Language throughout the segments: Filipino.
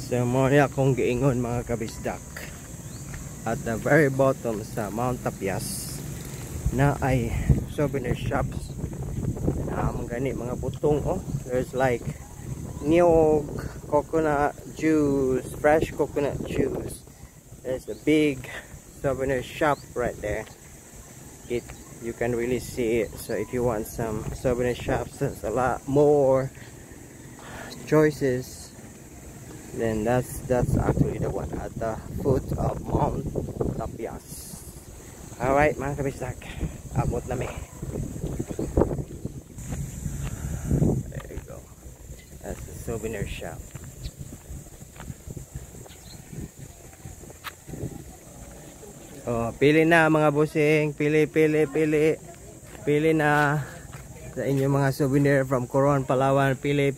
So muna akong giingon mga kabisdak. At the very bottom sa Mount Tapias na ay souvenir shops. Gani mga butong oh. There's like niyog, coconut juice, fresh coconut juice. There's a big souvenir shop right there. You can really see it. So if you want some souvenir shops, there's a lot more choices. Then that's actually the one at the foot of Mount Tapias. Alright mga kabisdak, abot na may. There you go. That's the souvenir shop. Oh, pili na mga bossing, pili na sa inyong mga souvenir from Coron, Palawan, pili.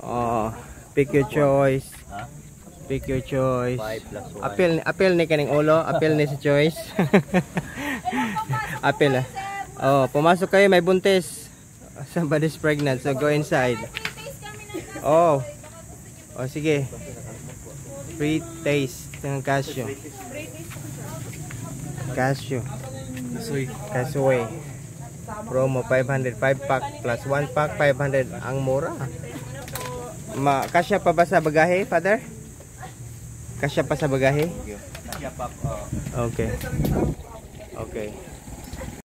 Oh, pick your choice. Pick your choice. Apil ni kaning ulo, apil ni sa choice. Apil. Oh, pumasok kayo, may buntis. Somebody's pregnant, so go inside. Oh. Oh, sige. Free taste ng cashew. Kasuy. Promo 500, 5 pack plus 1 pack 500. Ang mura. Kasya pa ba sa bagahe, father? Kasya pa sa bagahe? Okay.